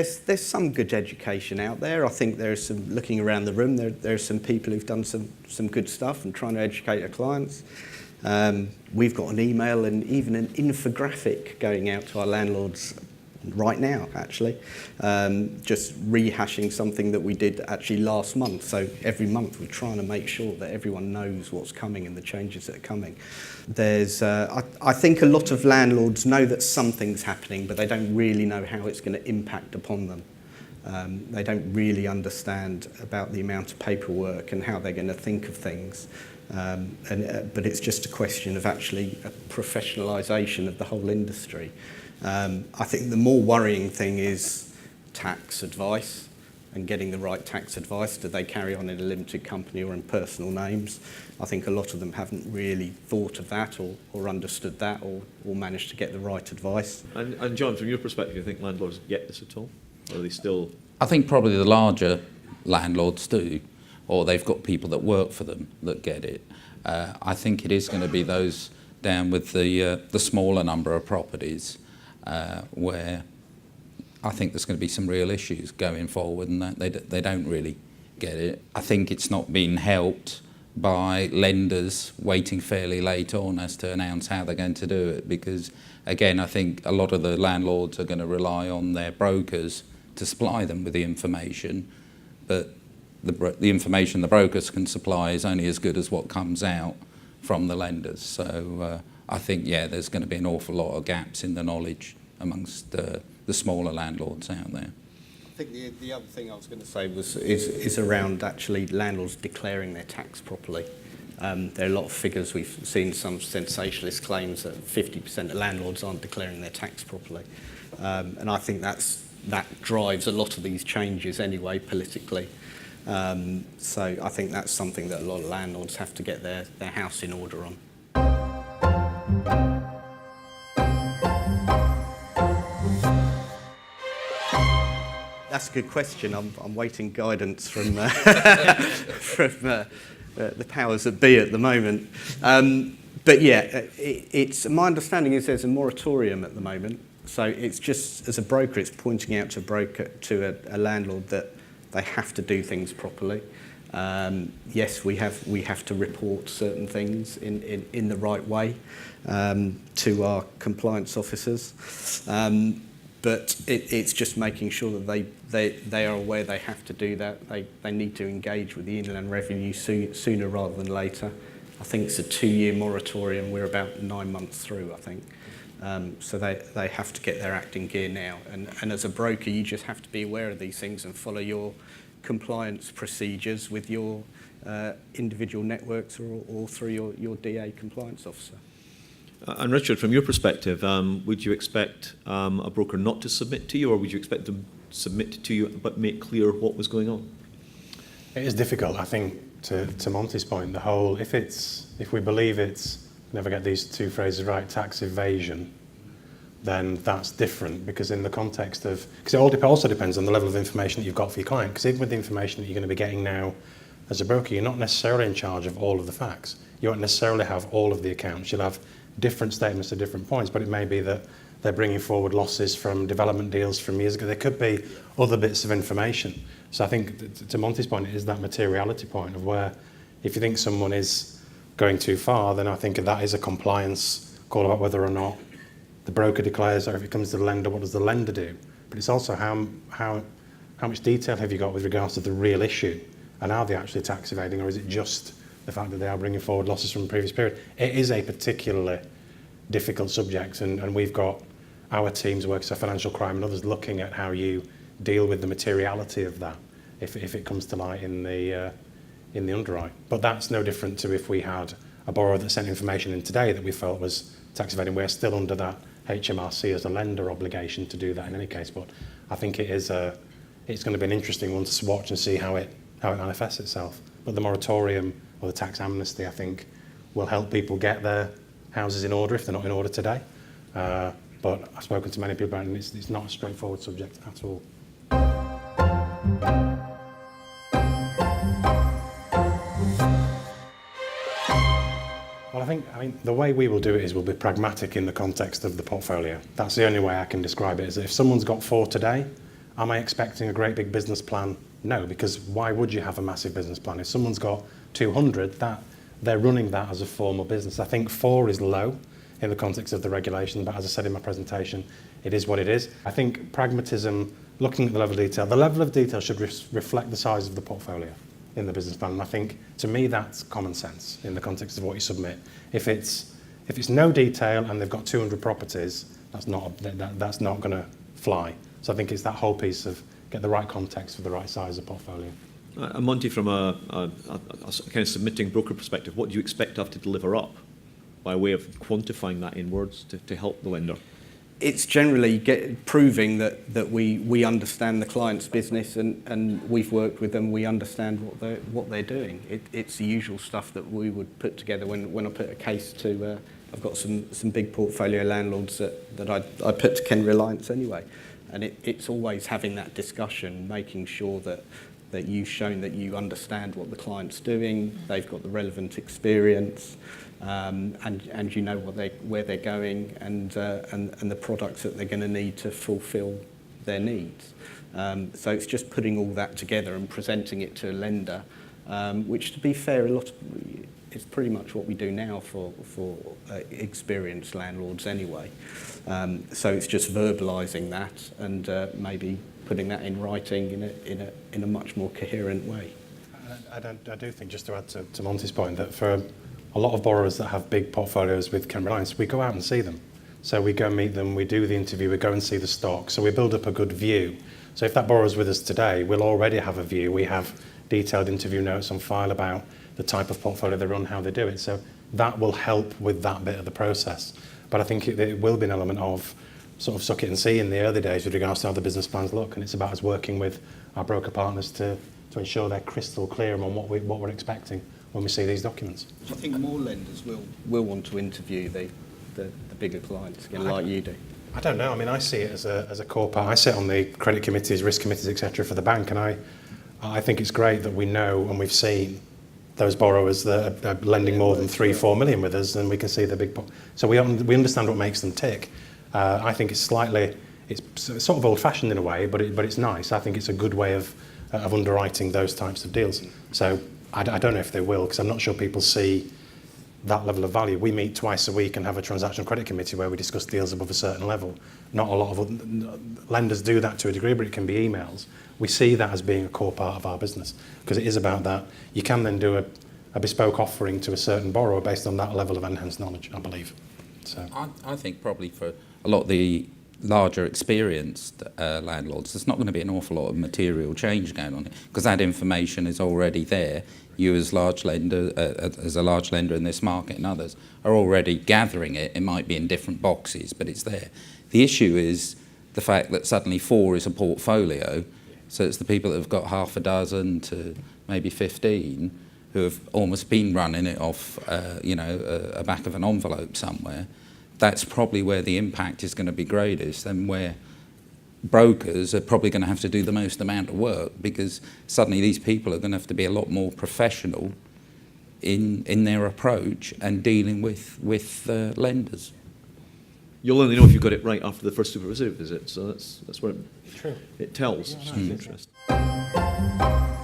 there's some good education out there. I think there's some, looking around the room, there are some people who've done some good stuff and trying to educate their clients. We've got an email and even an infographic going out to our landlords right now, actually, just rehashing something that we did actually last month. So every month we're trying to make sure that everyone knows what's coming and the changes that are coming. There's, I think a lot of landlords know that something's happening, but they don't really know how it's going to impact upon them. They don't really understand about the amount of paperwork and how they're going to think of things. But it's just a question of actually a professionalisation of the whole industry. I think the more worrying thing is tax advice and getting the right tax advice. Do they carry on in a limited company or in personal names? I think a lot of them haven't really thought of that or understood that or managed to get the right advice. And John, from your perspective, do you think landlords get this at all? Or are they still... I think probably the larger landlords do, or they've got people that work for them that get it. I think it is going to be those down with the smaller number of properties where I think there's going to be some real issues going forward, and that they don't really get it. I think it's not been helped by lenders waiting fairly late on as to announce how they're going to do it, because again I think a lot of the landlords are going to rely on their brokers to supply them with the information, but the information the brokers can supply is only as good as what comes out from the lenders. So I think, yeah, there's going to be an awful lot of gaps in the knowledge amongst the smaller landlords out there. I think the other thing I was going to say is around actually landlords declaring their tax properly. There are a lot of figures. We've seen some sensationalist claims that 50% of landlords aren't declaring their tax properly. And I think that drives a lot of these changes anyway, politically. So I think that's something that a lot of landlords have to get their house in order on. That's a good question. I'm waiting guidance from the powers that be at the moment. But yeah, it's my understanding is there's a moratorium at the moment. So it's just, as a broker, it's pointing out to a landlord that they have to do things properly. Yes, we have to report certain things in the right way to our compliance officers. But it's just making sure that they are aware they have to do that. They need to engage with the Inland Revenue sooner rather than later. I think it's a 2-year moratorium. We're about 9 months through, I think. So they have to get their act in gear now. And as a broker, you just have to be aware of these things and follow your compliance procedures with your individual networks or through your DA compliance officer. And Richard, from your perspective, would you expect a broker not to submit to you, or would you expect them to submit to you but make clear what was going on? It is difficult, I think, to Monty's point. The whole, if we believe it's, never get these two phrases right, tax evasion, then that's different, because in the context of, because it also depends on the level of information that you've got for your client, because even with the information that you're going to be getting now as a broker, you're not necessarily in charge of all of the facts. You won't necessarily have all of the accounts. You'll have different statements at different points, but it may be that they're bringing forward losses from development deals from years ago. There could be other bits of information. So I think, to Monty's point, it is that materiality point of where, if you think someone is going too far, then I think that is a compliance call about whether or not the broker declares, or if it comes to the lender, what does the lender do? But it's also how much detail have you got with regards to the real issue, and are they actually tax evading, or is it just the fact that they are bringing forward losses from the previous period? It is a particularly difficult subject, and we've got our teams working for financial crime and others looking at how you deal with the materiality of that if it comes to light in the underwrite. But that's no different to if we had a borrower that sent information in today that we felt was tax evading. We're still under that HMRC as a lender obligation to do that in any case. But I think it's going to be an interesting one to watch and see how it manifests itself. But the moratorium or the tax amnesty, I think, will help people get their houses in order if they're not in order today. But I've spoken to many people about it, and it's not a straightforward subject at all. Well, I mean, the way we will do it is we'll be pragmatic in the context of the portfolio. That's the only way I can describe it, is that if someone's got 4 today Am I expecting a great big business plan? No, because why would you have a massive business plan? If someone's got 200, they're running that as a formal business. I think 4 is low in the context of the regulation, but as I said in my presentation, it is what it is. I think pragmatism, looking at the level of detail should reflect the size of the portfolio in the business plan. And I think, to me, that's common sense in the context of what you submit. If it's no detail and they've got 200 properties, that's not going to fly. So I think it's that whole piece of get the right context for the right size of portfolio. And Monty, from a kind of submitting broker perspective, what do you expect to have to deliver up by way of quantifying that in words to help the lender? It's generally proving that we understand the client's business and we've worked with them, we understand what they're doing. It's the usual stuff that we would put together when I put a case to, I've got some big portfolio landlords that I put to Ken Reliance anyway. And it's always having that discussion, making sure that you've shown that you understand what the client's doing, they've got the relevant experience, and you know where they're going, and the products that they're going to need to fulfil their needs. So it's just putting all that together and presenting it to a lender, which, to be fair, it's pretty much what we do now for experienced landlords anyway. So it's just verbalising that and maybe putting that in writing in a much more coherent way. I do think, just to add to Monty's point, that for a lot of borrowers that have big portfolios with Ken Reliance, we go out and see them. So we go meet them, we do the interview, we go and see the stock. So we build up a good view. So if that borrower's with us today, we'll already have a view. We have detailed interview notes on file about the type of portfolio they run, how they do it. So that will help with that bit of the process. But I think it will be an element of sort of suck it and see in the early days with regards to how the business plans look. And it's about us working with our broker partners to ensure they're crystal clear on what we're expecting when we see these documents. I think more lenders will want to interview the bigger clients again, like you do. I don't know. I mean, I see it as a core part. I sit on the credit committees, risk committees, etc. for the bank, and I think it's great that we know and we've seen those borrowers that are lending more than 3-4 million with us, and we can see the big. So we understand what makes them tick. I think it's sort of old-fashioned in a way, but it's nice. I think it's a good way of underwriting those types of deals. So I don't know if they will, because I'm not sure people see that level of value. We meet twice a week and have a transaction credit committee where we discuss deals above a certain level. Not a lot of lenders do that to a degree, but it can be emails. We see that as being a core part of our business, because it is about that. You can then do a bespoke offering to a certain borrower based on that level of enhanced knowledge, I believe. So I think probably for a lot of the larger experienced landlords, there's not going to be an awful lot of material change going on, because that information is already there. You as a large lender in this market and others are already gathering it. It might be in different boxes, but it's there. The issue is the fact that suddenly 4 is a portfolio, so it's the people that have got half a dozen to maybe 15 who have almost been running it off, a back of an envelope somewhere. That's probably where the impact is going to be greatest, and where brokers are probably going to have to do the most amount of work, because suddenly these people are going to have to be a lot more professional in their approach and dealing with lenders. You'll only know if you got it right after the first supervisory visit, so that's where it tells. Yeah, It's interesting.